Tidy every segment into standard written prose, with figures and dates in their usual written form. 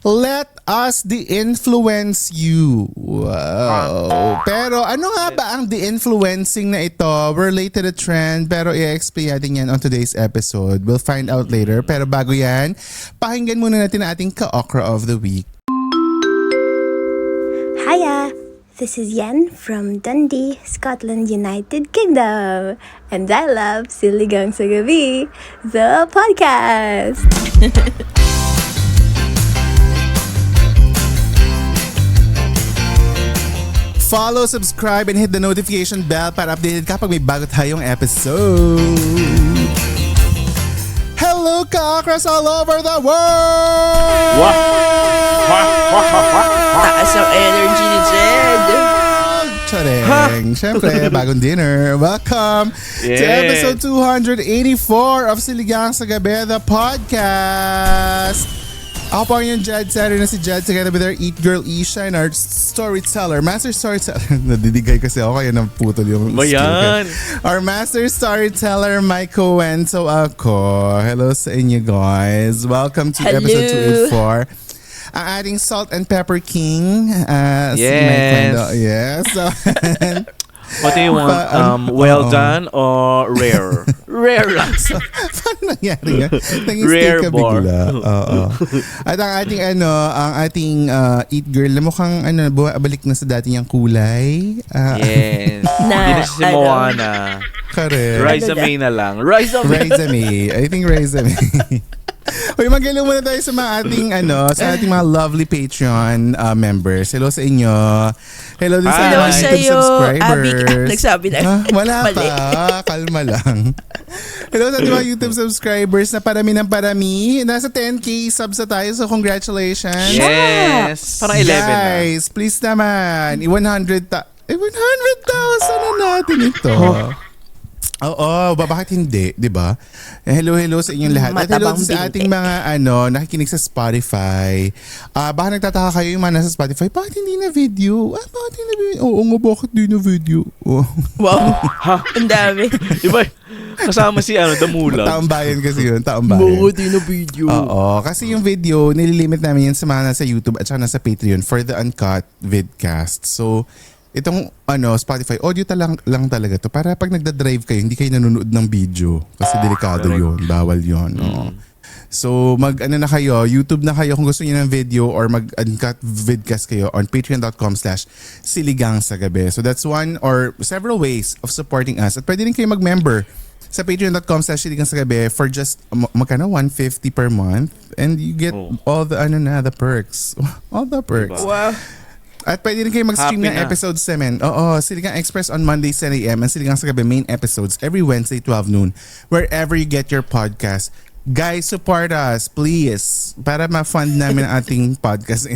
Let us de-influence you. Wow. Pero ano nga ba ang de-influencing na ito? We're late to the trend pero i-explain natin yan on today's episode. We'll find out later. Pero bago yan, pakinggan muna natin ang ating ka-okra of the week. Hiya! This is Yen from Dundee, Scotland, United Kingdom. And I love Siligang sa Gabi, the podcast. Follow, subscribe, and hit the notification bell para updated ka pag may bago tayong episode. Hello, ka-okras all over the world! Taas ang energy ni Jed. Charing. Siyempre, bagong dinner. Welcome to episode 284 of Siligang sa Gabi, the podcast. Ako po ang yung Jed Setter na si Jed together with our Eat Girl Isha and our storyteller, master storyteller. Nadidigay kasi ako kaya naputol yung Bayan. Our master storyteller, Mike Cohen. So ako, hello sa inyo guys. Welcome to episode 284. Ang ating Salt and Pepper King. Si Mike Mendo. Yes. So, what do you want? Well done or rare? Rare lang. paano nangyari yan? Rare Nag-stay ka bar. bigla. Oo. At ang ating Eat Girl na mukhang balik na sa dati niyang kulay. Yes. Hindi na si Moana. Correct. Riza May na lang. Riza May. Raisa May. I think Raisa May. Uy, mag-hello muna tayo sa mga ating mga lovely Patreon members. Hello sa inyo. Hello din sa Hello mga sa YouTube iyo, subscribers. Abby. Nagsabi na. Wala Mali. pa. Kalma lang. Hello sa ating mga YouTube subscribers na parami ng parami. Nasa 10K subs na tayo. So congratulations. Yes. Parang 11 na. Guys, please naman. 100,000 na natin ito. Oo, bakit hindi, 'di ba? Hello sa inyong lahat. At hello Matabang sa ating mga nakikinig sa Spotify. Baka nagtataka kayo yung mga nasa Spotify, bakit hindi na video? Bakit hindi na video? Oo nga, bakit hindi na video? Oh. Wow. Ha? Ang dami. Diba? Kasama si Damulag. Taong bayan kasi yun, taong bayan. Bakit na video? Oo, kasi yung video, nililimit namin yan sa mga nasa YouTube at saka nasa Patreon for the uncut vidcast. So, itong Spotify, audio lang talaga to para pag nagda-drive kayo, hindi kayo nanonood ng video. Kasi delikado yun, bawal yun. Oo. So, na kayo, YouTube na kayo kung gusto niyo ng video or mag-uncut vidcast kayo on patreon.com/siligang sa gabi. So, that's one or several ways of supporting us. At pwede rin kayo mag-member sa patreon.com/siligang sa gabi for just magkano 150 per month and you get all the the perks. All the perks. Wow. At pwede rin kayo mag-stream ng episodes namin. Oo, Siligang Express on Mondays 10 a.m. and Siligang sa Gabi main episodes every Wednesday 12 noon. Wherever you get your podcast. Guys, support us, please. Para ma-fund namin ang ating podcast.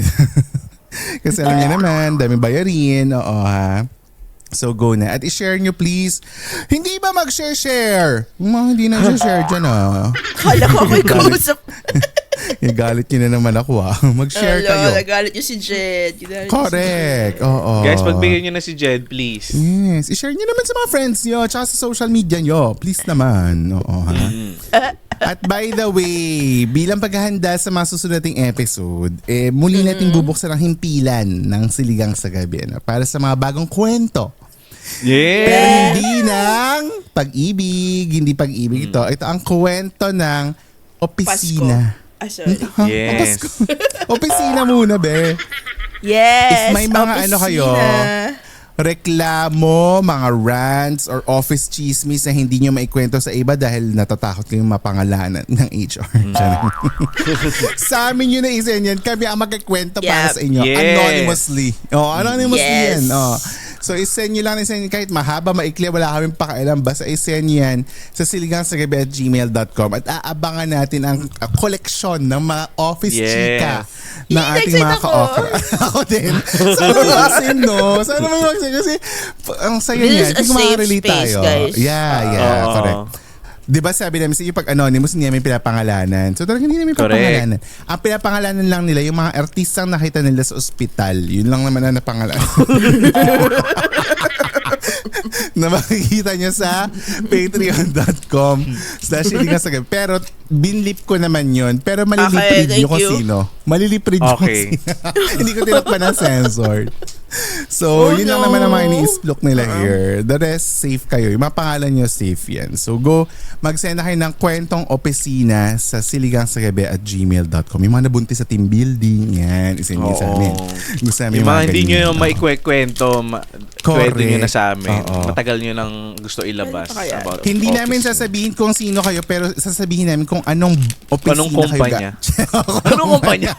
Kasi alam niyo naman, daming bayarin. Oo ha. So go na. At i-share nyo please. Hindi ba mag-share? Hindi na share dyan Kala ko ako'y kausap. Galit nyo na naman ako Mag-share kayo. Nagalit niyo si Jed. Correct. Oo. Guys, pagbigyan nyo na si Jed, please. Yes. I-share nyo naman sa mga friends nyo tsaka sa social media nyo. Please naman. Oo ha. At by the way, bilang paghahanda sa mga susunod nating episode, muli nating bubuksan ang himpilan ng Siligang sa Gabi para sa mga bagong kwento. Yes. Pero hindi ng pag-ibig. Hindi pag-ibig ito. Ito ang kwento ng opisina. Sorry. Yes. Opisina muna, be. Yes. If may mga kayo, reklamo, mga rants, or office chismis na hindi nyo maikwento sa iba dahil natatakot kayong mapangalanan ng HR. Sa amin yun na isend yan. Kami ang magkikwento para sa inyo. Yes. Anonymously. Anonymously Yes. yan. So isend nyo lang, kahit mahaba, maikli, wala kaming pakialam. Basta isend yan sa siligangsagabi@gmail.com at aabangan natin ang koleksyon ng mga office chika ng ating mga ka-okra. Ako din. Sana mag-send, no? Sana mag-send kasi ang saya niya. Hindi ko makarelate tayo. Guys. Yeah, correct. Diba sabi namin sa iyo pag anonymous hindi namin pinapangalanan. So talagang hindi namin pinapangalanan. Ang pinapangalanan lang nila yung mga artistang nakita nila sa ospital. Yun lang naman ang napangalanan. na makikita nyo sa patreon.com/siligangsagabi. Pero binlip ko naman yun. Pero malilip Okay, read thank nyo kung you. sino. Malilip read nyo kung Okay. sino. Hindi ko tinakpan ng censored. So, Oh, yun lang no. naman ang mga ini-explok nila here. The rest, safe kayo. Yung mga pangalan nyo, safe yan. So, go, mag-send na kayo ng kwentong opisina sa siligangsagabi@gmail.com. Yung mga nabuntis sa team building, yan. Isend nyo sa amin. Gusto namin Yung mga hindi nyo ganyan. yung maikwekwento, Correct. pwede nyo na sa amin. Oo. Matagal nyo nang gusto ilabas. Ano pa kaya? About Hindi office namin nyo. sasabihin kung sino kayo, pero sasabihin namin kung anong opisina Anong kayo. kumpanya? Anong kumpanya?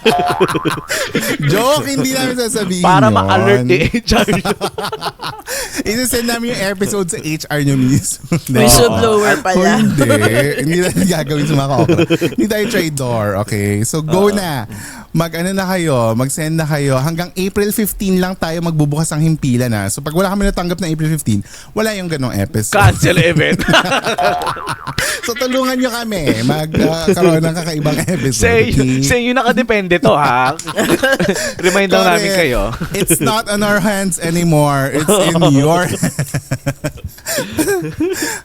Joke, hindi namin sasabihin Para yun. ma-alert ni HR. Isasend namin yung episode sa HR nyo mismo. Whistleblower O pala. hindi. Hindi natin gagawin sa mga ka-okra. Hindi tayo traitor. Okay? So go na. Mag-ano na kayo. Mag-send na kayo. Hanggang April 15 lang tayo magbubukas ang himpilan na. So pag wala kami natanggap na April 15, wala yung ganong episode. Cancel event. So tulungan nyo kami. Magkaroon ng kakaibang episode. Sa inyo nakadepende to, ha? Remind lang namin Correct. kayo. It's not on our hands anymore. It's in your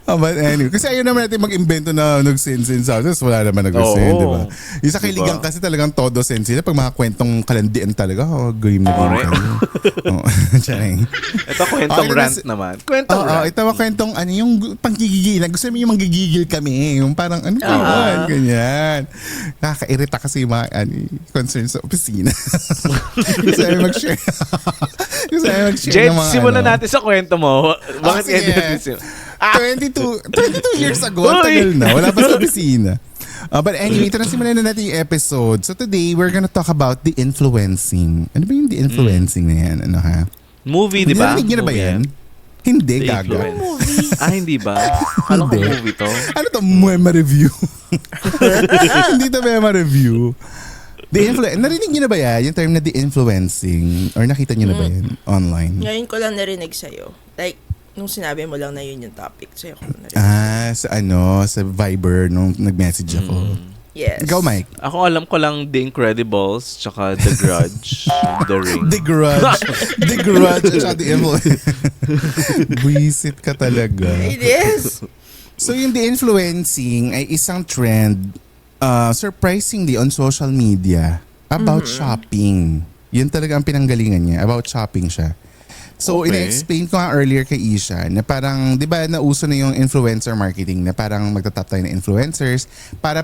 but anyway, kasi ayaw naman natin mag-invento na nag-send-send sa us. Wala naman nag-send, Oo. di ba? Yung sa kiligang Diba? kasi talagang todo send sila. Pag mga kwentong kalandian talaga, game na game Correct. kayo. Oh, Charing. Ito kwentong Okay, rant nas- naman. Kwentong rant. Ito mga kwentong yung panggigigilan. Gusto namin yung manggigigil kami. Yung parang ano ba yun? Ganyan. Nakakairita kasi yung mga concerns sa opisina. Gusto namin mag-share. Gusto namin mag-share Jed, ng mga simulan natin sa kwento mo. Bakit sige. kaya natin simulan? 22 years ago, ang tagal na. Wala pa sa opisina. But anyway, ito na simulan na natin yung episode. So today, we're gonna talk about the influencing. Ano ba yung the influencing na yan? Ano ha? Movie, di ba? Narinig niyo na ba Movie yan? Hindi, The gaga. Influence. Hindi ba? Alam ko Hindi. movie to. Ano to? Mema review. Hindi to Mema review. Narinig niyo na ba yan? Yung term na the influencing? Or nakita niyo na ba yan online? Ngayon ko lang narinig sa'yo. Like, nung sinabi mo lang na yun yung topic. Sa'yo ko lang narinig. Sa Viber nung nag-message ako. Yes. Ikaw, Mike. Ako alam ko lang The Incredibles, tsaka The Grudge, The Ring. The Grudge. The Grudge at saka The Influence. Buisit ka talaga. It is. So yung The Influencing ay isang trend surprisingly on social media about shopping. Yun talaga ang pinanggalingan niya. About shopping siya. So, Okay. ina-explain ko nga earlier kay Isha na parang, di ba, nauso na yung influencer marketing na parang magtatap tayo ng influencers para,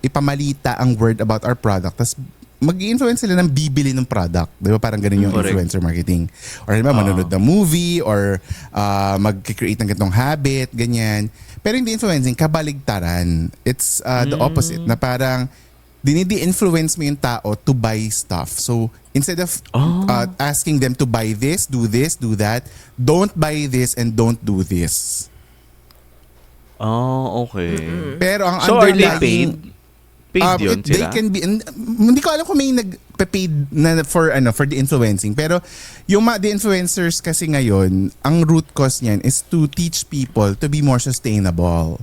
ipamalita ang word about our product. Tapos, mag-i-influence sila ng bibili ng product. Di ba? Parang ganun yung Correct. influencer marketing. Or, di ba, manonood ng movie or mag-create ng ganitong habit, ganyan. Pero yung influencing, kabaligtaran. It's the opposite. Na parang, dinidi-influence mo yung tao to buy stuff. So, instead of asking them to buy this, do that, don't buy this and don't do this. Oh, okay. Pero ang So, are they underlying... paid? Paid yun They sila? can be... Hindi ko alam kung may nag-paid na for the influencing. Pero yung the influencers kasi ngayon, ang root cause niyan is to teach people to be more sustainable.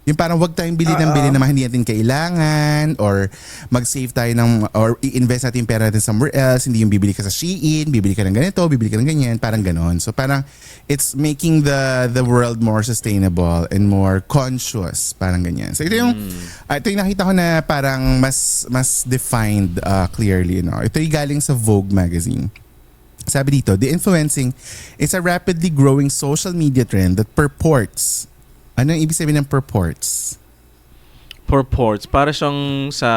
Yung parang wag tayong bili ng bili na mga hindi natin kailangan or mag-save tayo or i-invest natin yung pera natin somewhere else. Hindi yung bibili ka sa Shein, bibili ka ng ganito, bibili ka ng ganyan, parang ganon. So parang it's making the world more sustainable and more conscious, parang ganyan. So ito yung nakita ko na parang mas defined clearly. Ito yung galing sa Vogue magazine. Sabi dito, the influencing is a rapidly growing social media trend that purports. Ano ang ibig sabihin ng purports? Purports. Para siyang sa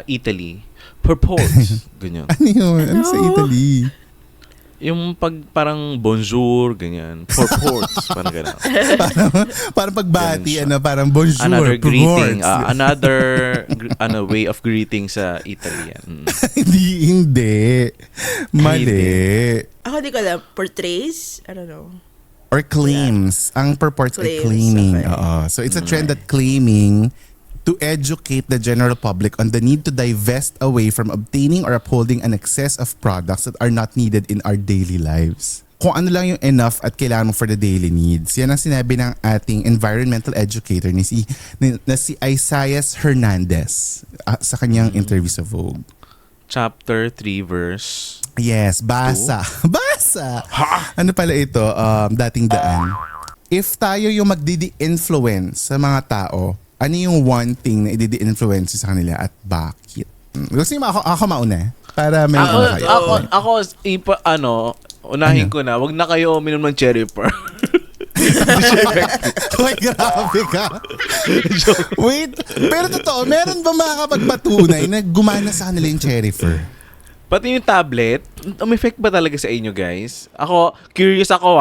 Italy. Purports. Ganyan. Ano yun? Ano sa Italy? Yung parang bonjour, ganyan. Purports. Parang ganyan. Parang pagbati, Ganun siya. parang bonjour. Another greeting. purports. Another way of greeting sa Italian. Hindi. Mali. Ako di ko alam. Portrays? I don't know. Or claims. Ang purports ay Claims, claiming. okay. Oo. So it's a trend that claiming to educate the general public on the need to divest away from obtaining or upholding an excess of products that are not needed in our daily lives. Kung ano lang yung enough at kailangan mo for the daily needs. Yan ang sinabi ng ating environmental educator na si Isaias Hernandez sa kanyang interview sa Vogue. Chapter 3 verse. Yes, basa. Basa! Ano pala ito? Dating daan. if tayo yung magdi-influence sa mga tao, ano yung one thing na i-influence sa kanila at bakit? Gusto niyo ako mauna? Para may unahin ko na, wag na kayo uminom ng cherry pearl. Uy, grabe ka. Wait, pero totoo, meron ba makakapagpatunay na gumana sa kanila yung cherry fur? Pati yung tablet, effect ba talaga sa inyo guys? Ako, curious ako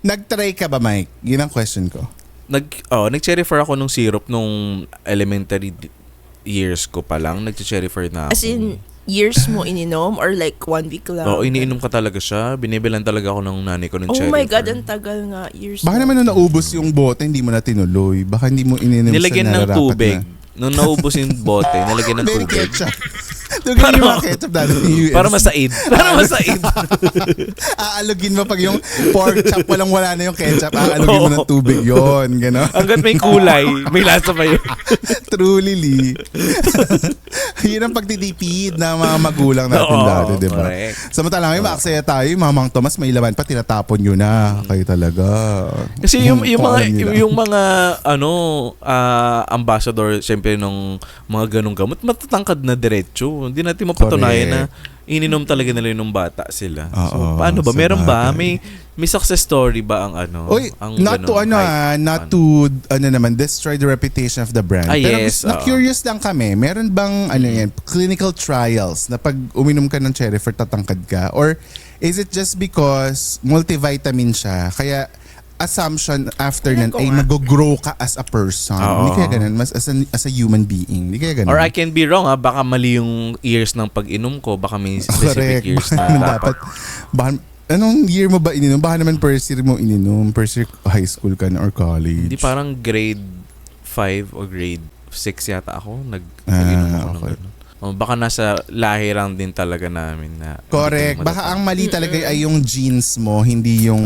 Nag-try ka ba, Mike? Yun ang question ko. Nag-cherry fur ako nung syrup nung elementary years ko pa lang. Nag-cherry fur na ako. As in, years mo ininom or like 1 week lang? Oo, iniinom ka talaga siya. Binibilan talaga ako ng nanay ko ng cherry Oh my God, fur. ang tagal nga. Years Baka naman nung naubos yung bote, hindi mo na tinuloy. Baka hindi mo ininom Nilagyan sa ng nararapat tubig. na. Nung naubos yung bote, nilagyan ng Very tubig. ketchup. Tugin yung mga ketchup dati ng US. Para masaid. Para masaid. Aalugin mo pag yung pork chop, wala na yung ketchup. Aalugin mo ng tubig yon, gano'n. Hanggat may kulay, may lasa pa yun. Truly, Lee. Yun ang pagtitipid ng mga magulang natin Oo, dati, di ba? correct. Samantalang may maaksaya tayo, yung Mamang Tomas, may laman pa, tinatapon nyo na. Kayo talaga. Kasi yung Kung alam nyo lang. mga ambassador syempre nung mga ganung gamot matatangkad na diretso. Hindi natin mapatunayan na ininom talaga nila yung nung bata sila. Oo, paano ba? sa Meron ba? bagay. May success story ba ang Oy, ang not to ganung hype? not to naman destroy the reputation of the brand. Pero yes. na-curious lang kami, meron bang clinical trials na pag uminom ka ng cherry fur tatangkad ka, or is it just because multivitamin siya kaya assumption after nan ay mag-grow ka as a person? Oo. Hindi kaya ganun, mas as a human being. Hindi kaya ganun. Or I can be wrong baka mali yung years ng pag-inom ko, baka may specific Correct. years Baka na dapat. Anong year mo ba ininom? Baka naman first year mo ininom. First year high school ka na or college. Hindi, parang grade 5 o grade 6 yata ako nag-inom ako ng okay. ganun. Baka nasa lahi lang din talaga namin na. Correct. Baka ang mali talaga ay yung genes mo, hindi yung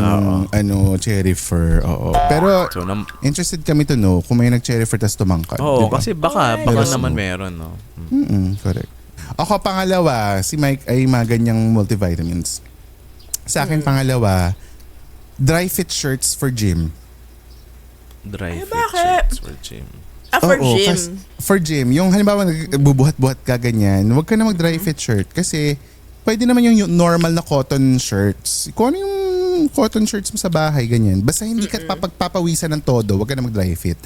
cherry fur. Oo. Pero So, interested kami to know kung may nag-cherry fur tas tumangkad. Oo, Diba? kasi baka Yes. naman meron, no? Correct. Ako pangalawa, si Mike ay mga ganyang multivitamins. Sa akin pangalawa, dry fit shirts for gym. Dry fit bakit? shirts for gym. For Oo, gym. For gym. Yung halimbawa nagbubuhat-buhat ka ganyan, huwag ka na mag-dry fit shirt kasi pwede naman yung normal na cotton shirts. Kung ano yung cotton shirts mo sa bahay, ganyan. Basta hindi ka papagpapawisan ng todo, huwag ka na mag-dry fit.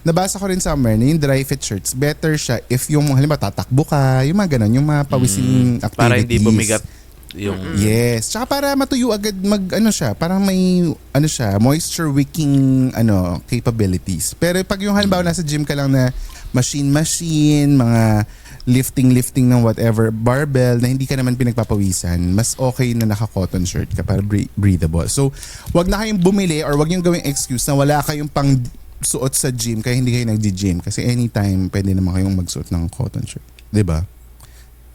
Nabasa ko rin somewhere na yung dry fit shirts, better siya if yung halimbawa tatakbo ka, yung mga ganun, yung mga pawising activities. Para hindi bumigat yung... Yes. Tsaka para matuyo agad parang may moisture wicking capabilities. Pero pag yung halimbawa nasa gym ka lang na machine, mga lifting ng whatever, barbell na hindi ka naman pinagpapawisan, mas okay na naka-cotton shirt ka para breathable. So, wag na kayong bumili or wag niyong gawing excuse na wala kayong pang suot sa gym kaya hindi kayo nagji-gym. Kasi anytime pwede naman kayong magsuot ng cotton shirt. 'Di ba?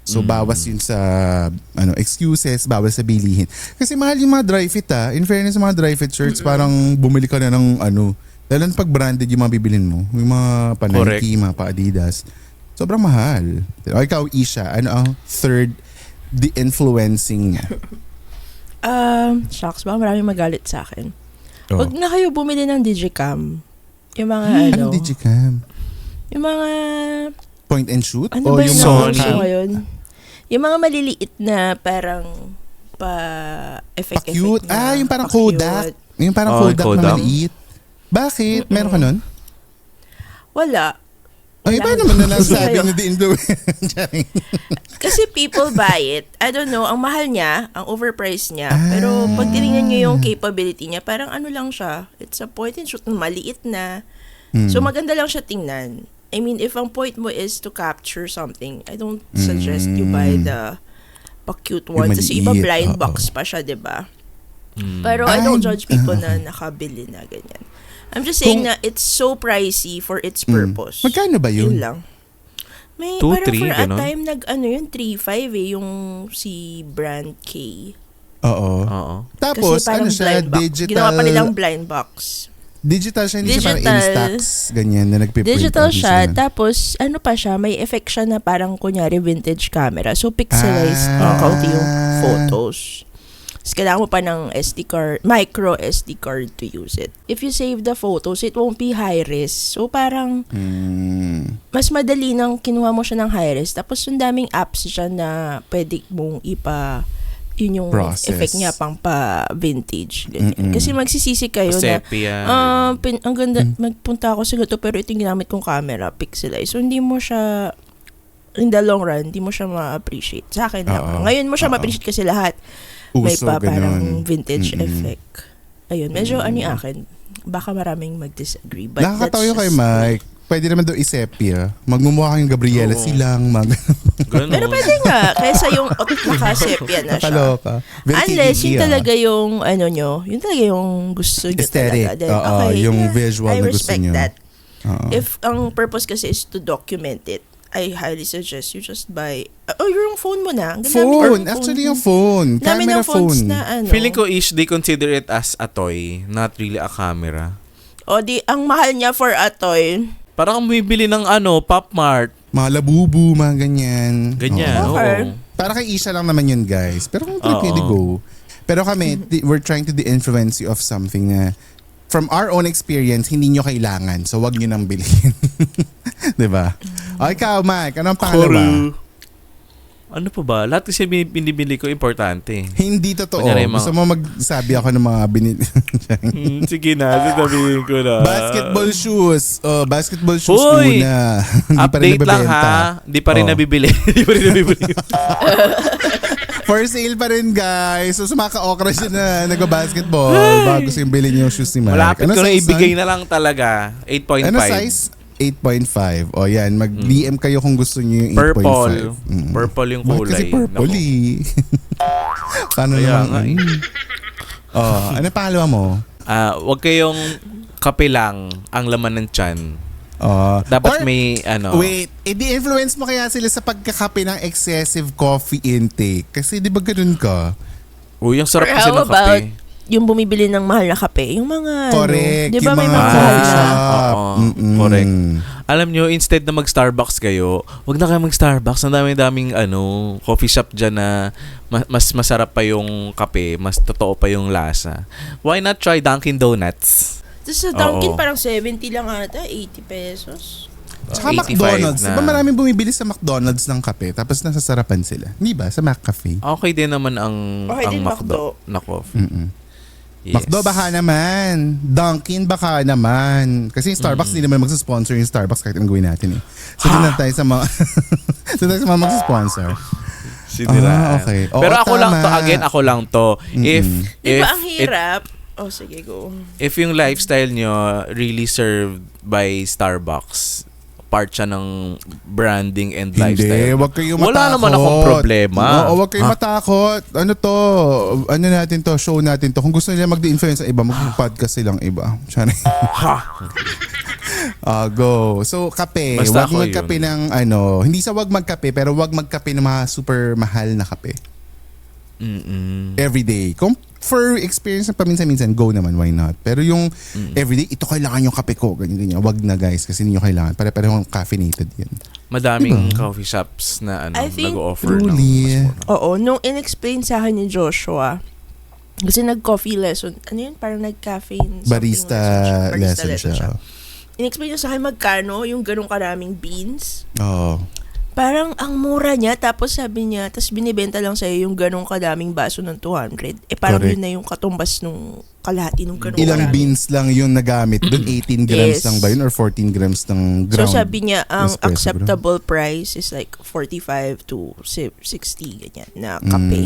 So, bawas yun sa excuses, bawas sa bilihin. Kasi mahal yung mga dry fit In fairness sa mga dry fit shirts, parang bumili ka na ng lalo na pag branded yung mga bibilin mo. Yung mga pa-Nike, mga pa-Adidas. Sobrang mahal. O ikaw, Isha, ano ang third de-influencing niya? Shucks, baka maraming magalit sa akin. Oh. Huwag na kayo bumili ng Digicam. Yung mga Anong Digicam? Yung mga... Point and shoot? Ano o ba yung yung Sony? nauso ngayon? Yung mga maliliit na parang pa-effect. Pa-cute? Yung parang pa-cute. Kodak. Yung parang Kodak na Kodak. maliit. Bakit? Meron ka nun? Wala. Ay, iba naman na nasabi na de-influence. Kasi people buy it. I don't know, ang mahal niya, ang overpriced niya. Pero pag tinignan niyo yung capability niya, parang lang siya. It's a point and shoot na maliit na. So maganda lang siya tingnan. I mean, if ang point mo is to capture something, I don't suggest you buy the pa-cute one. Kasi iba maliit, blind oo. box pa siya, diba? Pero I don't judge people na nakabili na ganyan. I'm just saying na it's so pricey for its purpose. Magkano ba yun? Yun lang. May 2, parang 3, for a ganon? time yun 3.5 yung si Brand K. Oo. Oo. Tapos, Kasi parang siya, blind box. digital. Ginawa pa nilang blind box. Digital siya, hindi siya parang Digital. Instax, ganyan, na nagpiprint. Digital out siya, sila. tapos pa siya, may effect siya na parang kunyari vintage camera. So pixelized Ah. kaunti yung photos. Kailangan mo pa ng SD card, micro SD card to use it. If you save the photos, it won't be high res. So parang mas madali nang kinuha mo siya ng high res. Tapos yung daming apps siya na pwede mong yun yung Process. effect niya pang pa-vintage. Ganyan. Kasi magsisisi kayo Sepia. na, ang ganda, magpunta ako sa gato, pero ito yung ginamit kong camera, pixelized. So, hindi mo siya, in the long run, hindi mo siya ma-appreciate. Sa akin lang. Oo. Ngayon mo siya ma-appreciate kasi lahat. May Uso, parang ganun. vintage effect. Ayun, medyo ano yung akin, baka maraming mag-disagree. But Nakakatawa that's yung kay just me. Mike. Pwede naman daw isepia. Magmumukha kayong Gabriela Oo. silang Ganun. Pero pwede nga, kaysa yung nakasepia na siya. Nakaloka. Very Unless TDE, yun talaga yung yun talaga yung gusto nyo Aesthetic. talaga. Then, Oo, okay, yung yeah, visual I na gusto respect nyo. that. Oo. If ang purpose kasi is to document it, I highly suggest you just buy, yung phone mo na. Ang ganda namin Phone. ng Actually, yung phone. Namin Camera ng phones phone. na Feeling ko they consider it as a toy, not really a camera. O di, ang mahal niya for a toy. Parang kang bumibili ng Pop Mart. Mga labubu, mga ganyan. Ganyan, Oo. Okay. oo. Para kay Isha lang naman yun, guys. Pero kung Oo. pwede go. Pero kami, we're trying to de-influence you of something na from our own experience, hindi nyo kailangan. So, wag nyo nang bilhin. Diba? O, ikaw, Mike, anong pangalawa? Ano pa ba? Lahat kasi binibili ko importante. Hindi totoo. Kunyari, mga- Gusto mo magsabi ako ng mga binili. Sige na, sasabihin ko na. Basketball shoes. Oh, basketball shoes Hoy! muna. Hindi pa rin Update lang nabebenta. ha. Di pa rin Oh. nabibili. Di pa rin nabibili. For sale pa rin, guys. So, sumaka-okra siya na nag-basketball bago gusto yung bilhin yung shoes ni Mike. Malapit ko na size ibigay nun? na lang talaga. 8.5. Ano size? 8.5. O yan, mag-DM kayo kung gusto niyo yung 8.5. Purple. Mm. Purple yung Bakit kulay. kasi purple Naku. eh. Paano Kaya naman? nga eh. Ano pangalawa mo? Wag kayong kape lang ang laman ng tiyan. Dapat Or- may Wait, di-influence mo kaya sila sa pagkakape ng excessive coffee intake? Kasi di ba ganun ka? Uy, ang sarap Or kasi how ng about kape. yung bumibili ng mahal na kape? Yung mga, Correct. di ba yung may mga mga coffee na? shop. Oo, Mm-mm. correct. Alam nyo, instead na mag-Starbucks kayo, wag na kayo mag-Starbucks. Ang daming coffee shop dyan na mas masarap pa yung kape, mas totoo pa yung lasa. Why not try Dunkin' Donuts? Tapos sa Dunkin' Oo. parang 70 lang ata, 80 pesos. Tsaka 85 McDonald's. na. Diba maraming bumibili sa McDonald's ng kape tapos nasasarapan sila? Di ba? Sa McCafe. Okay din naman ang Okay din McDo McDo. na coffee. Mm-mm. Yes. McDo baka naman. Dunkin baka naman. Kasi yung Starbucks, hindi naman magsasponsor yung Starbucks kahit anong gawin natin eh. So, doon na tayo sa mga doon tayo sa mga magsasponsor. Siniraan. Okay. Oo, Pero ako lang to, tama. again, ako lang to. Di ba ang hirap? Sige, go. If yung lifestyle nyo really served by Starbucks, part siya ng branding and Hindi, lifestyle. wag kayo matakot. Wala naman akong problema. Oo, wag kayo matakot. Ano to? Ano natin to? Show natin to. Kung gusto nila mag-influence sa iba, mag-podcast silang iba. Sana. Go. So, kape. Basta Wag ako magkape yun. ng hindi sa wag magkape, pero wag magkape ng mga super mahal na kape. Everyday. Kung for experience na paminsan-minsan, go naman, why not? Pero yung everyday, ito kailangan yung kape ko, ganyan. Wag na guys, kasi hindi nyo kailangan. Pare-parehong caffeinated yan. Madaming coffee shops na I think nag-offer ng truly. mas mura. Oo, nung in-explain sa akin ni Joshua, kasi nag-coffee lesson, ano yun? Parang nag-caffeine something Barista lesson siya. In-explain niya sa akin magkano yung ganong karaming beans. Oo. Parang ang mura niya, tapos sabi niya, tapos binibenta lang sa'yo yung ganong kadaming baso ng 200. Parang Correct. yun na yung katumbas nung kalahati nung ganong Ilang karami. beans lang yung nagamit doon? 18 grams Yes. lang ba yun? Or 14 grams ng So ground? sabi niya, ang espresso, bro. acceptable price is like 45 to 60, ganyan, na kape.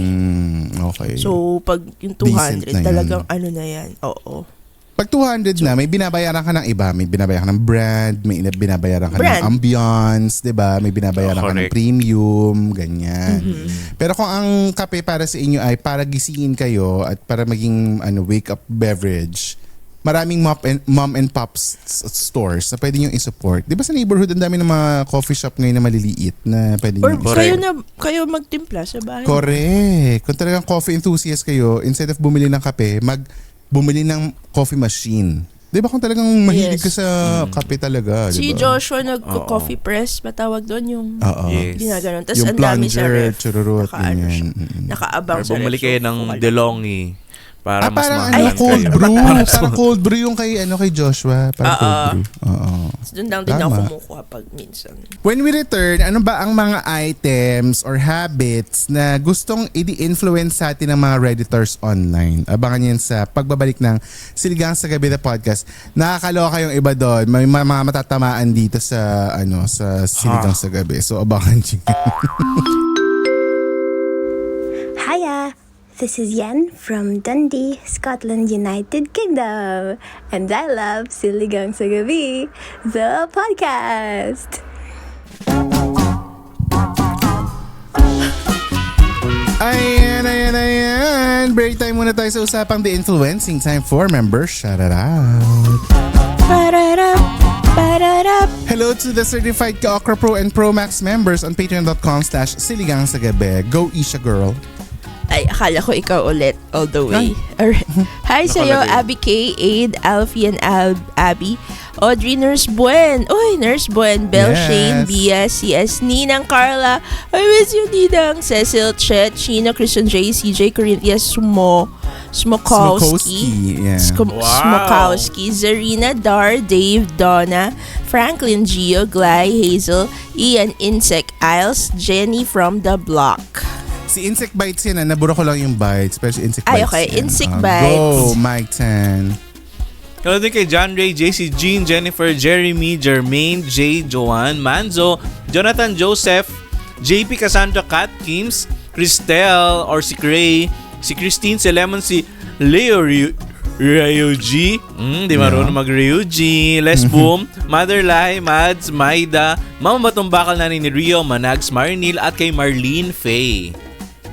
Okay. So, pag yung Decent 200, na yan. talagang ano na yan. Oo. Pag 200 na, may binabayaran ka ng iba. May binabayaran ka ng brand, may binabayaran ka Brand. ng ambiance, 'di ba? May binabayaran ka ng Correct. premium, ganyan. Mm-hmm. Pero kung ang kape para sa inyo ay para gisingin kayo at para maging wake up beverage, maraming mom and pop stores na pwede nyo i-support. 'Di ba sa neighborhood ang dami ng mga coffee shop ngayon na maliliit na pwede Or nyo kayo magtimpla sa bahay. Correct. Kung talagang coffee enthusiast kayo, instead of bumili ng kape, bumili ng coffee machine. Di ba kung talagang mahilig ka Yes. sa kape talaga, di Si ba? Joshua nag-coffee press, matawag doon yung Oo. Yes. ginaganon. Tapos Yung ang dami sa plunger, ref. chururut, Nakaano ganyan. siya. Mm-mm. Nakaabang Or sa ref. bumili kayo So, ng kuha lang. DeLonghi para mas parang mahalan cold kayo. brew. Para sa- Parang cold brew yung kay Joshua. Parang cold brew. Oo. Tapos doon lang din ako Tama. kumukuha pag minsan. When we return, ano ba ang mga items or habits na gustong i-influence sa atin ng mga Redditors online? Abangan yan sa pagbabalik ng Siligang sa Gabi na podcast. Nakakaloka yung iba doon. May mga matatamaan dito sa sa Siligang sa Gabi. So abangan nyo. Hiya! This is Yen from Dundee, Scotland, United Kingdom. And I love Siligang sa Gabi, the podcast. Ayan. Break time muna tayo sa usapang The Influencing. Time for members. Shout it out. Pararap, pararap. Hello to the certified Ka-Okra Pro and Pro Max members on patreon.com/Siligang sa Gabi. Go Isha girl. Ay, akala ko ikaw ulit all the way. Alright. Hi sa'yo, Nakalagay. Abby K, Aid, Alfie, and Abby. Audrey, Nurse Buen. Uy, Nurse Buen. Belle, Yes. Shane, Bia, CS, Ninang, Carla. I miss you, Ninang. Cecil, Chet, Chino, Christian J, CJ, Corinthia, Smokowski. Yeah. Wow. Smokowski, Zarina, Dar, Dave, Donna, Franklin, Gio, Glay, Hazel, Ian, Insect, Isles, Jenny from the block. Si Insect Bites yan. Naburo ko lang yung bites. Pero si Insect Ay, Bites okay. yan. Insect Go, Bites. Mike Tan. Hello din kay John Ray, JC, Jean, Jennifer, Jeremy, Jermaine, Jay, Joanne, Manzo, Jonathan, Joseph, JP, Cassandra, Kat, Kims, Cristel, or si Cray, si Christine, si Lemon, si Leo Ryuji, di marunong mag-Ryuji, Les Boom, Mother Lai, Mads, Maida, Mama Batong Bakal na ni Rio, Manags, Marnil, at kay Marlene Faye.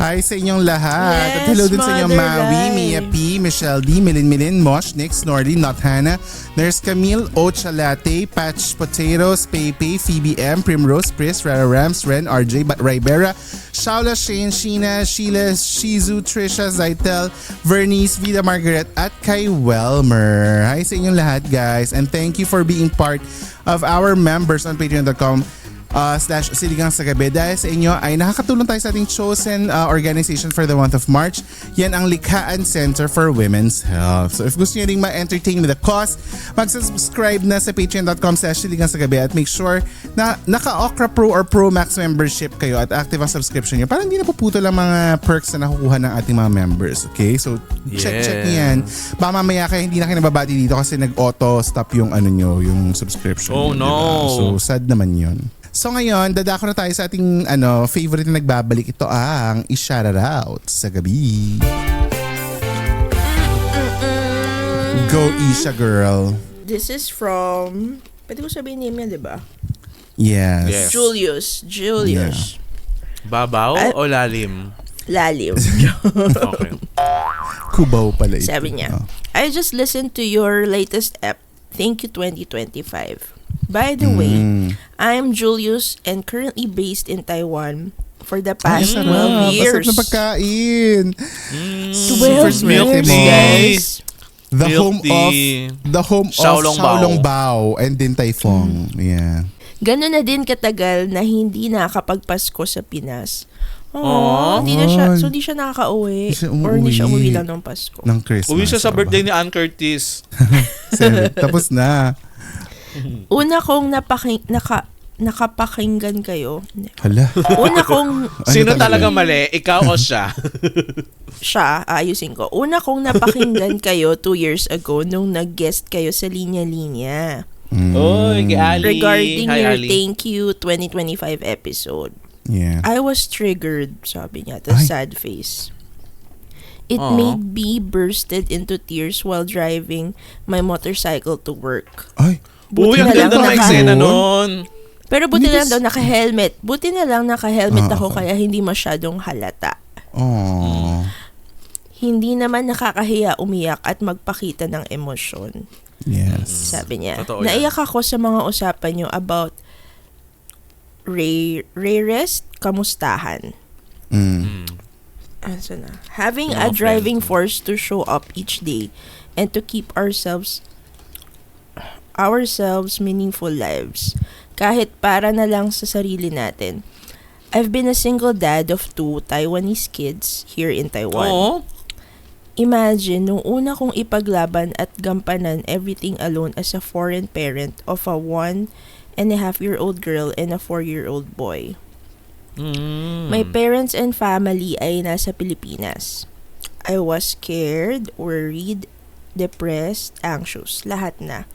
Hi sa inyong lahat. Yes, At hello din sa inyong Mother Maui, Lai. Mia P, Michelle D, Milin, Mosh, Nick, Snordy, Not Hannah, Nurse Camille, Ocha Latte, Patch Potatoes, Pepe, Phoebe M, Primrose, Pris, Rara Rams, Ren, RJ, Ribera, Shaula, Shane, Sheena, Sheila, Shizu, Trisha, Zaitel, Vernice, Vida Margaret, at kay Welmer. Hi sa inyong lahat, guys. And thank you for being part of our members on patreon.com /Siligang sa Gabi. Dahil sa inyo ay nakakatulong tayo sa ating chosen organization for the month of March. Yan ang Likhaan Center for Women's Health. So if gusto nyo rin ma-entertain with a cause, mag-subscribe na sa patreon.com/Siligang sa Gabi at make sure na naka-Okra Pro or Pro Max membership kayo at active ang subscription nyo para hindi na puputol ang mga perks na nakukuha ng ating mga members. Okay? So check nyo yan. Baka mamaya kayo hindi na kayo nababati dito kasi nag-auto stop yung yung subscription. Oh, nyo, no. diba? So sad naman yun. So ngayon, dadako na tayo sa ating favorite na nagbabalik. Ito ang i-shoutout sa gabi. Go Isha girl. This is from... Pwede ko sabihin name yan, di ba? Yes. Yes. Julius. Babaw o lalim? Lalim. Okay. Kubaw pala ito. Sabi niya, Oh. I just listened to your latest ep. Thank you 2025. By the way, I'm Julius and currently based in Taiwan for the past 12 years. Masarap na pagkain. 12 milk years, tea. guys. The Milk home of Xiaolong Bao and Din Tai Fung. Yeah. Ganun na din katagal na hindi nakakapagpasko sa Pinas. Aww. Hindi siya nakaka-uwi. Hindi siya Or hindi siya umuwi. umuwi lang ng Pasko. Ng Christmas. Uwi siya sa birthday ni Ann Curtis. Tapos na. Una kong nakapakinggan kayo. Hala. Una kong Sino talaga? talaga mali? Ikaw o siya? siya, ayusin ko. Una kong napakinggan kayo 2 years ago nung nag-guest kayo sa Linya Linya. Oy, kay Ali. Regarding Hi, your Ali. Thank You 2025 episode. Yeah. I was triggered, sabi niya, the Ay. sad face. It Aw. made me bursted into tears while driving my motorcycle to work. Ay. Buti Uy, ang na lang ganda ng naka- eksena nun. Pero buti Hindi na lang kas- daw naka-helmet. Buti na lang naka-helmet Ah, ako okay. kaya hindi masyadong halata. Oh. Hindi naman nakakahiya umiyak at magpakita ng emosyon. Yes. Sabi niya. Totoo yan. Naiyak ako sa mga usapan niyo about rarest kamustahan. Ano na? Having a Mga driving friends. force to show up each day and to keep ourselves ourselves meaningful lives. Kahit para na lang sa sarili natin. I've been a single dad of 2 Taiwanese kids here in Taiwan. Oo. Imagine, nung una kong ipaglaban at gampanan everything alone as a foreign parent of a 1.5-year-old girl and a 4-year-old boy. My parents and family ay nasa Pilipinas. I was scared, worried, depressed, anxious, lahat na.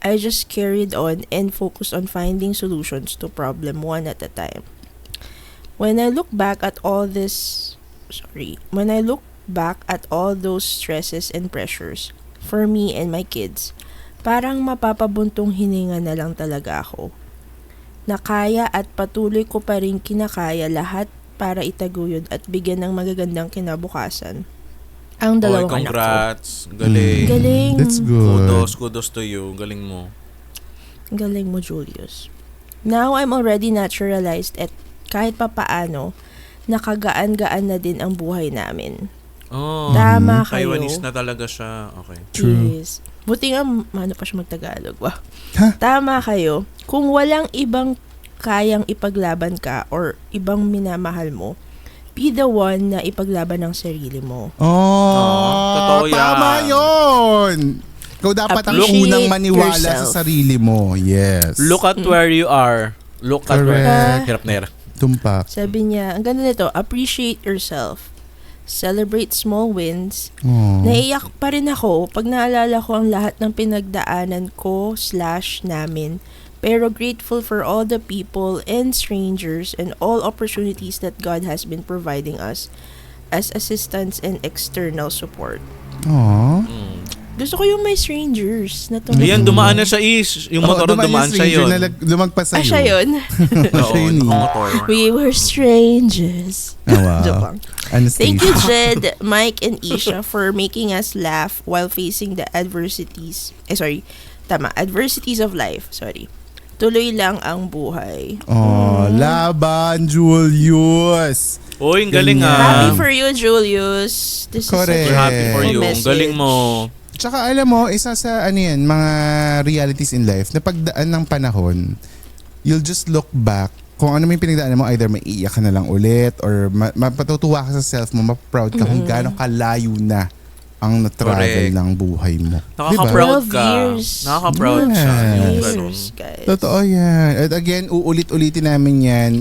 I just carried on and focused on finding solutions to problem one at a time. When I look back at all those stresses and pressures for me and my kids, parang mapapabuntong hininga na lang talaga ako. Nakaya at patuloy ko pa rin kinakaya lahat para itaguyod at bigyan ng magagandang kinabukasan ang dalawang anak ko. Congrats. Galing. Galing. That's good. Kudos to you. Galing mo. Galing mo, Julius. Now I'm already naturalized at kahit papaano, nakagaan-gaan na din ang buhay namin. Oh, Tama kayo. Taiwanese na talaga siya. Okay. True. Yes. Buti nga, ano pa siya magtagalog. Wow. Ha? Tama kayo. Kung walang ibang kayang ipaglaban ka or ibang minamahal mo, be the one na ipaglaban ng sarili mo. Oh, Totoo yan. tama yun. Ikaw dapat ang Appreciate unang maniwala yourself. sa sarili mo. Yes. Look at where you are. Look at where... Correct. Hirap na hirap. Tumpak. Sabi niya, ang ganda nito, appreciate yourself. Celebrate small wins. Oh. Naiyak pa rin ako pag naalala ko ang lahat ng pinagdaanan ko/namin. Pero grateful for all the people and strangers and all opportunities that God has been providing us as assistance and external support. Aww. Gusto ko yung may strangers na Ayan, dumaan na siya is. Yung motor na dumaan siya yun. Lumagpas sa'yo. siya yun. Oo, Siya yun. nakamotor. We were strangers. Oh, wow. Joke lang. Anastasia. Thank you, Jed, Mike, and Isha for making us laugh while facing the adversities of life. Tuloy lang ang buhay. Oh, laban, Julius. Uy, ang galing Ganyan. Happy ah. for you, Julius. This Correct. is such We're a happy for you. Ang message. galing mo. Tsaka alam mo, isa sa mga realities in life, na pagdaan ng panahon, you'll just look back. Kung ano may pinagdaanan mo, either maiiyak ka na lang ulit or mapatutuwa ka sa self mo, maproud ka kung gaano kalayo na ang na-travel Correct. ng buhay mo. Nakaka-proud 12 ka. years. Nakaka-proud siya. Yung ganun. Years, guys. Totoo yan. At again, uulit-ulitin namin yan.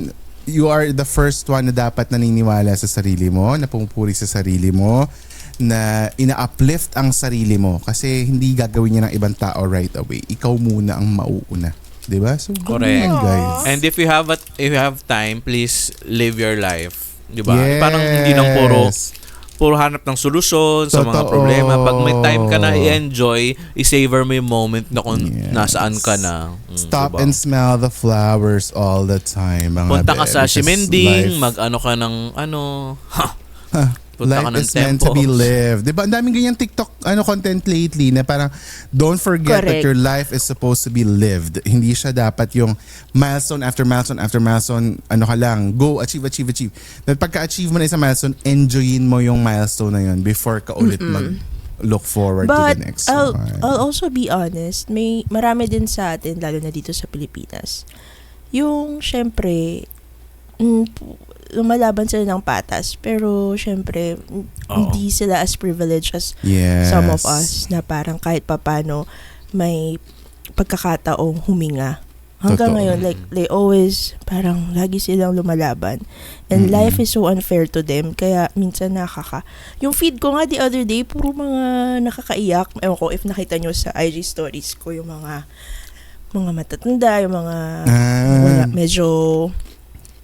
You are the first one na dapat naniniwala sa sarili mo, na pumupuri sa sarili mo, na ina-uplift ang sarili mo. Kasi hindi gagawin niya ng ibang tao right away. Ikaw muna ang mauuna. Diba? So, Correct. ganun yan, guys. And if you have time, please live your life. 'Di ba? Yes. Parang hindi lang puro hanap ng solusyon sa mga Totoo. problema. Pag may time ka na i-enjoy, i-savor mo yung moment na kung Yes. nasaan ka na. Stop diba? and smell the flowers all the time. Mga Punta ka sa because Simending, life- mag-ano ka ng punta ka Life ng is meant to be temple. lived. Diba? Ang daming ganyan TikTok content lately na parang don't forget that Correct. your life is supposed to be lived. Hindi siya dapat yung milestone after milestone after milestone, ka lang, go, achieve. Dahil pagka-achieve mo na isang milestone, enjoyin mo yung milestone na yun before ka ulit mag-look forward to But the next I'll one. also be honest, may marami din sa atin, lalo na dito sa Pilipinas, yung syempre, lumalaban sila ng patas, pero syempre, hindi sila as privileged as Yes. some of us na parang kahit papano may pagkakataong huminga. Hanggang Totoo. ngayon, like, they always, parang lagi silang lumalaban. And life is so unfair to them. Kaya minsan yung feed ko nga the other day, puro mga nakakaiyak. Ewan ko if nakita nyo sa IG stories ko, yung mga matatanda, yung mga medyo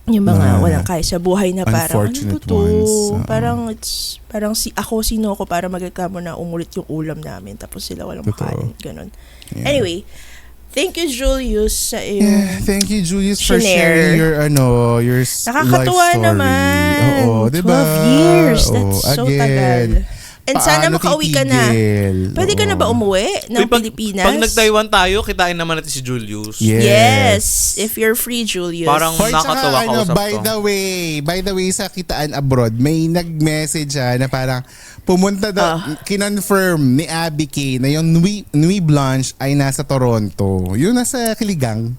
yung mga walang kaya sa buhay na parang Unfortunate ano to? ones. Parang sino ako para magkakamo na umulit yung ulam namin tapos sila walang Totoo. makain, ganun. Yeah. Anyway, thank you, Julius, sa iyong Thank you, Julius, for Shinare. sharing your life Nakakatuwa story. naman. Oo, diba? 12 years. That's so tagal. And sana Paano makauwi ka na. titigil? Pwede ka na ba Oo. umuwi ng Uy, Pilipinas? Pag nag-Taiwan tayo, kitain naman natin si Julius. Yes. If you're free, Julius. Parang Hoy, tsaka nakatawa kausap by ko. the way, sa Kitaan Abroad, may nag-message na parang pumunta daw, kinonfirm ni Abby K na yung Nuit Blanche ay nasa Toronto. Yung nasa Kiligang.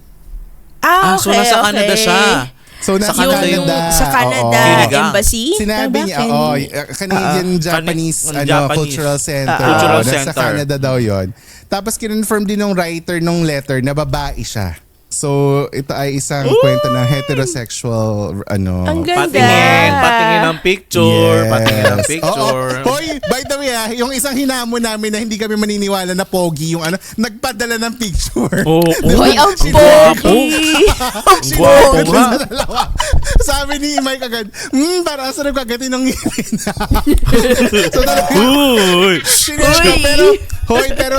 So nasa Canada siya. So, nasa Sa Canada Canada. Sa Canada Kiligang. Embassy? Sinabi niya, Canadian Japanese Japanese. Cultural Center. Cultural Nasa Center. Canada daw yon. Tapos kinonfirm din ng writer ng letter na babae siya. So, ito ay isang kwento ng heterosexual, Ang ganda. Patingin ng picture. Yes. Patingin ng picture. Oo. Hoy, by the way yung isang hinamon namin na hindi kami maniniwala na pogi yung nagpadala ng picture. Oo. Hoy, ang Gwapo. pogi! Gwapo Sinunod nga. sa dalawa. Sabi ni Mike agad, parang sarap kagatin ng ngipin. So talaga, Uy. shinare ko, pero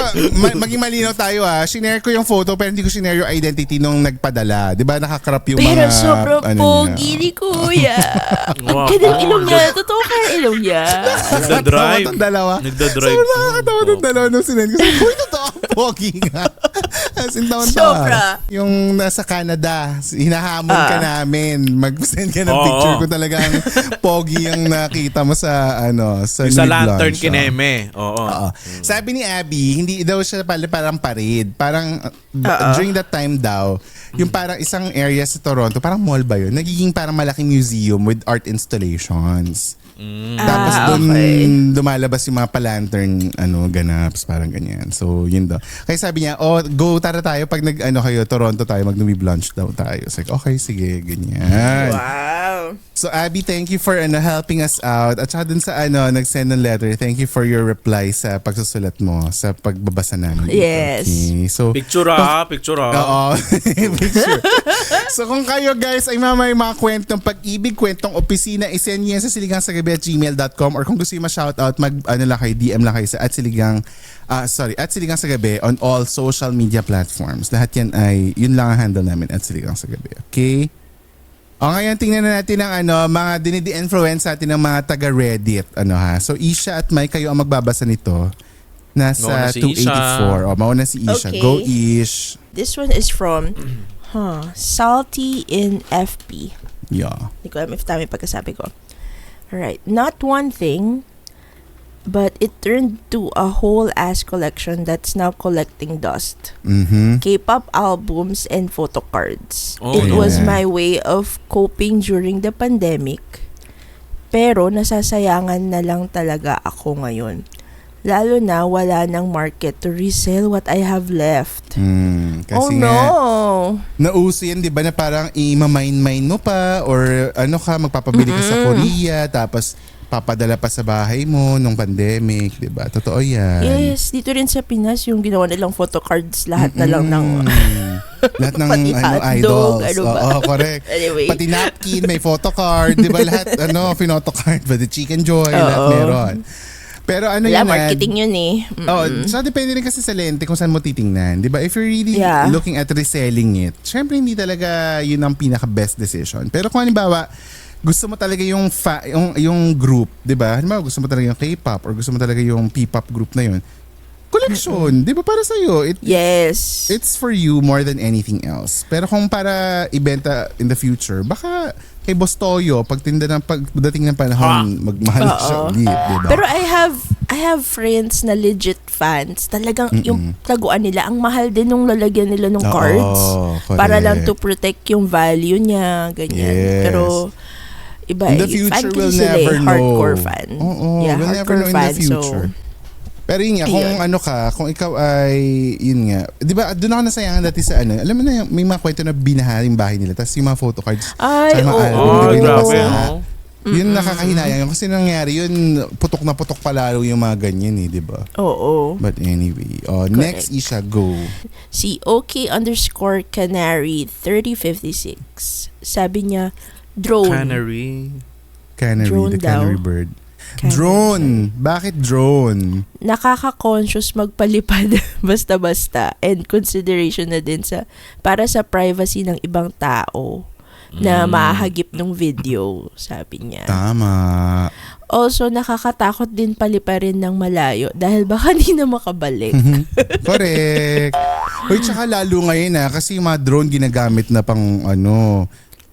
maging malinaw tayo shinare ko yung photo pero hindi ko shinare yung identity nung nagpadala. Di ba nakakrap yung Pero mga... sobrang pogi niya. ni Kuya. Wow. Ang ganda ng ilong niya. Totoo ka ilong niya. Nagda-drive. Nakakatawa tong dalawa. Nagda-drive. So nakakatawa tong dalawa nung sinend ko. Sabi, uy, totoo ang pogi nga. As in, taon-tawa. Sobra. Yung nasa Canada, hinahamon ka namin. Mag-send ka ng Oo. picture ko talagang pogi yung nakita mo sa sa Yung sa Nude lantern Blanche, kineme. Oo. Oo. Sabi ni Abby, hindi daw siya parang parade. Parang during that time daw, yung parang isang area sa Toronto, parang mall ba yun? Nagiging parang malaking museum with art installations. Tapos doon lumalabas yung mga palantern ganaps, parang ganyan. So yun daw. Kaya sabi niya, go tara tayo pag kayo Toronto tayo, mag-Nuit Blanche daw tayo. It's like, okay, sige, ganyan. Wow. So Abby, thank you for helping us out. At saka dun sa nag-send ng letter, thank you for your reply sa pagsusulat mo, sa pagbabasa namin. dito. Yes. Okay. So, Picture picture Oo. Picture. So kung kayo guys ay may mga kwentong pag-ibig, kwentong opisina, isend niyo yan sa siligangsagabi@gmail.com or kung gusto niyo ma-shoutout, lang kayo, DM lang kayo sa @siligang sa gabi on all social media platforms. Lahat yan yun lang ang handle namin @siligangsagabi. Okay? O ngayon tingnan na natin ang mga dinidi-influence natin ng mga taga-Reddit. So Isha at Mike, kayo ang magbabasa nito. Nasa Mauna si 284. Mauna si Isha. Okay. Go Ish. This one is from Salty in FP. Yeah. Hindi ko alam if tama yung pagkasabi ko. Alright. Not one thing, but it turned to a whole ass collection that's now collecting dust. Mm-hmm. K-pop albums and photo cards. Oh, It was yeah. my way of coping during the pandemic. Pero nasasayangan na lang talaga ako ngayon. Lalo na wala ng market to resell what I have left. Kasi Oh nga, no! nauso yan, di ba, na parang i-mine mo pa or magpapabili ka sa Korea tapos papadala pa sa bahay mo nung pandemic, di ba? Totoo yan. Yes, dito rin sa Pinas yung ginawa nilang photo cards lahat na lang ng lahat ng Pati hotdog, idols. ba? Oo, correct. Anyway. Pati napkin, may photocard, di ba? Lahat, finotocard. Pati Chicken Joy, lahat Oo. meron. Pero wala, yan, marketing yun eh. so depende rin kasi sa lente kung saan mo titingnan. 'Di ba? If you're really looking at reselling it, syempre hindi talaga yun ang pinaka best decision. Pero kung halimbawa, gusto mo talaga yung group, 'di ba? Halimbawa, gusto mo talaga yung K-pop or gusto mo talaga yung P-pop group na yun. Collection, 'di ba? Para sa iyo, Yes. it's for you more than anything else. Pero kung para ibenta in the future, baka kay Boss Toyo, pagdating ng panahon, magmahal siya ulit, diba? Pero I have friends na legit fans. Talagang yung taguan nila, ang mahal din nung lalagyan nila ng cards. correct. Para lang to protect yung value niya, ganyan. Yes. Pero iba In the fan future, kasi we'll sila never know. hardcore fan. Oo, Yeah, we'll never hardcore know in the fan. future. Pero yun nga, kung Ayun. kung ikaw ay, yun nga, di ba, doon ako nasayangan dati sa alam mo na, may mga kwento na binaharing bahay nila, tapos yung mga photo cards, Ay, sa mga oo. album, di ba, grabe, nabasa. no? Yun nakakahinayang yun. Kasi nangyari yun, putok na putok palalo yung mga ganyan di ba? Oo. But anyway, next Isha, go. Si OK_Canary 3056. Sabi niya, drone. Canary. Drone The daw. canary bird. Canary. Drone! Bakit drone? Nakaka-conscious magpalipad basta-basta and consideration na din para sa privacy ng ibang tao na mahagip ng video, sabi niya. Tama. Also, nakakatakot din paliparin ng malayo dahil baka di na makabalik. Correct. Uy, tsaka lalo ngayon kasi yung mga drone ginagamit na pang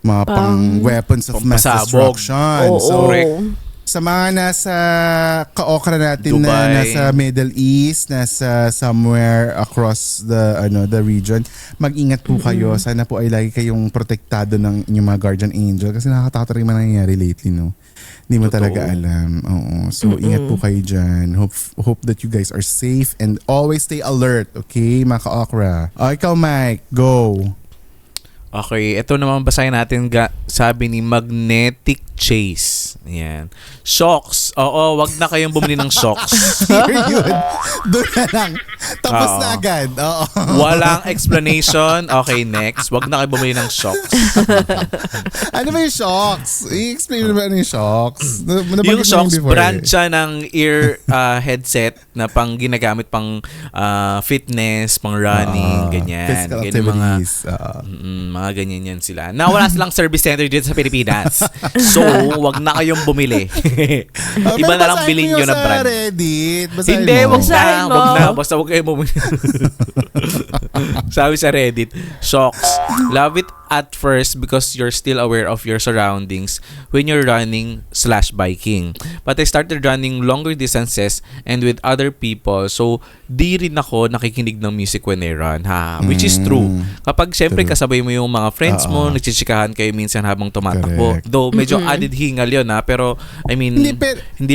mga pang weapons of mass pampasabog. destruction. Oo. So, Correct. sa mga nasa ka-okra natin na Dubai. nasa Middle East, nasa somewhere across the region, mag-ingat po kayo. Sana po ay lagi kayong protektado ng inyong mga guardian angel kasi nakakatakot rin man nangyayari lately, no? Hindi mo Totoo. talaga alam. Oo. So, ingat po kayo dyan. Hope that you guys are safe and always stay alert, okay, mga ka-okra? O, ikaw, Mike, go. Okay, ito naman basahin natin sabi ni Magnetic Chase. Ayan. Shocks. Oo, wag na kayong bumili ng shocks. Period. Doon na lang. Tapos Oo. na agad. Oo. Walang explanation. Okay, next. Wag na kayo bumili ng shocks. Ano ba yung shocks? I-explain mo ba ano yung shocks? Yung shocks, brand siya ng ear headset na pang ginagamit pang fitness, pang running, ganyan. Physical Ganyan mga activities. mga ganyan yan sila. Na wala silang service center dito sa Pilipinas. So, wag na kayong bumili. Iba na lang bilhin nyo na brand. Reddit. Basahin Hindi, mo. wag Basahin na. mo. Wag na. Basta wag kayo bumili. Sabi sa Reddit, shocks. Love it at first because you're still aware of your surroundings when you're running/biking. But I started running longer distances and with other people. So, di rin ako nakikinig ng music when I run. Which is true. Kapag syempre True. kasabay mo yung mga friends mo, nagchichikahan kayo minsan habang tumatakbo. Correct. Though medyo added hingal yun pero I mean, hindi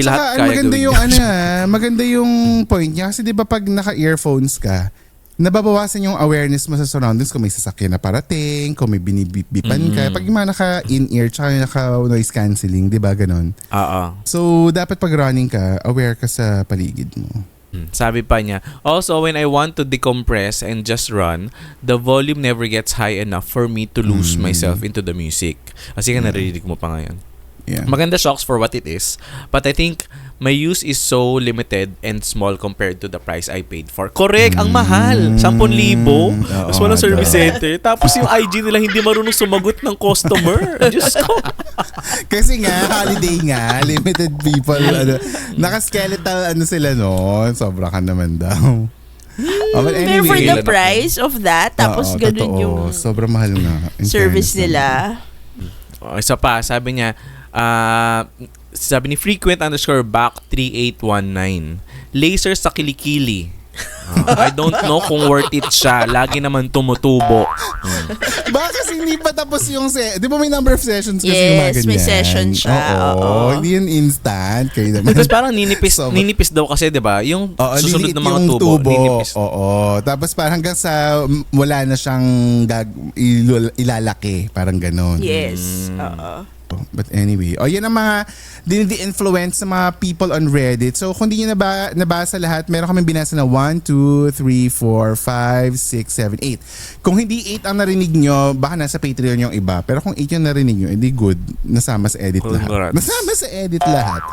Tsaka, lahat kaya maganda gawin yung yun. maganda yung point niya kasi 'di ba pag naka-earphones ka, nababawasan yung awareness mo sa surroundings kung may sasakyan na parating, kung may binibipan ka. Pag yung mga naka-in-ear tsaka naka-noise cancelling, 'di ba ganon? Oo. So dapat pag running ka, aware ka sa paligid mo. Sabi pa niya, also when I want to decompress and just run, the volume never gets high enough for me to lose myself into the music. Kasi nga naririnig mo pa ngayon. Yeah. Maganda shocks for what it is, but I think my use is so limited and small compared to the price I paid for. Correct, ang mahal. 10,000. Tapos walang service center. Tapos yung IG nila hindi marunong sumagot ng customer. Diyos ko. Kasi nga, holiday nga, limited people, naka-skeletal sila noon. Sobra ka naman daw. But Pero for the Kailan ako? price of that, tapos Oo, ganun totoo. yung Sobrang mahal nga. In service fairness nila. Isa pa, sabi niya, sabi ni frequent_back 3819. Laser sa kilikili. I don't know kung worth it siya. Lagi naman tumutubo. Baka kasi hindi pa tapos yung di ba may number of sessions kasi yung mga Yes, ganyan? may session siya. Oo. Hindi yun instant. Kayo naman. Tapos parang ninipis, So, ninipis daw kasi, di ba? Yung susunod liliit ng mga yung tubo. Ninipis. Oo. Tapos parang hanggang sa wala na siyang ilalaki. Parang ganon. Yes. Oo. But anyway, yan ang mga dinidi-influence sa mga people on Reddit. So kung di nyo nabasa lahat, meron kami binasa na 1, 2, 3, 4, 5, 6, 7, 8. Kung hindi 8 ang narinig nyo, baka nasa Patreon yung iba. Pero kung 8 yung narinig nyo, edi good. Nasama sa edit lahat. Congrats. Nasama sa edit lahat.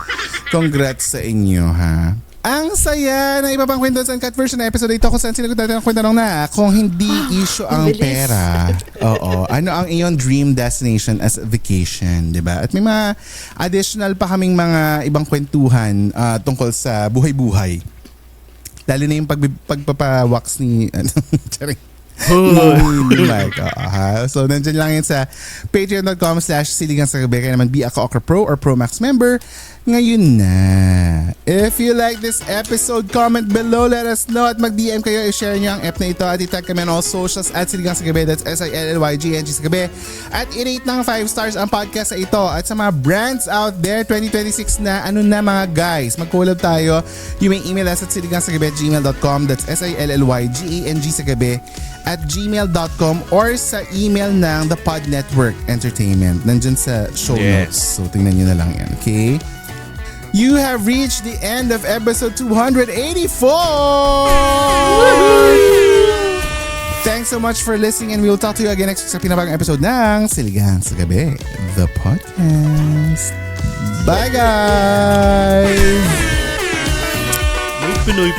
Congrats sa inyo, ha? Ang saya ng iba pang kwento sa uncut version na episode ito kung saan sinagot natin ang kwento na kung hindi issue ang bilis. pera. Oo. Ano ang iyong dream destination as a vacation, di ba? At may mga additional pa kaming mga ibang kwentuhan tungkol sa buhay-buhay. Lalo na yung pagpapawax ni charing. Mike. So, nandyan lang yun sa patreon.com/siligangsagabi. Kaya naman be a Ka-Okra Pro or Pro Max member ngayon na. If you like this episode, comment below, let us know at mag-DM kayo, i-share nyo ang app na ito at itag kami on all socials at Siligang sa Gabi, that's SILLYGNG sa Gabi, at i-rate ng 5 stars ang podcast na ito. At sa mga brands out there, 2026 na, mga guys, mag-collab tayo. You may email us at siligangsagabi@gmail.com, that's SILLYGANG sa Gabi @gmail.com or sa email ng The Pod Network Entertainment. Nandyan sa show notes. So, tingnan nyo na lang yan, okay? You have reached the end of episode 284! Thanks so much for listening and we will talk to you again next week sa pinabagong episode ng Siligang sa Gabi, the podcast. Bye, guys! Pinoy.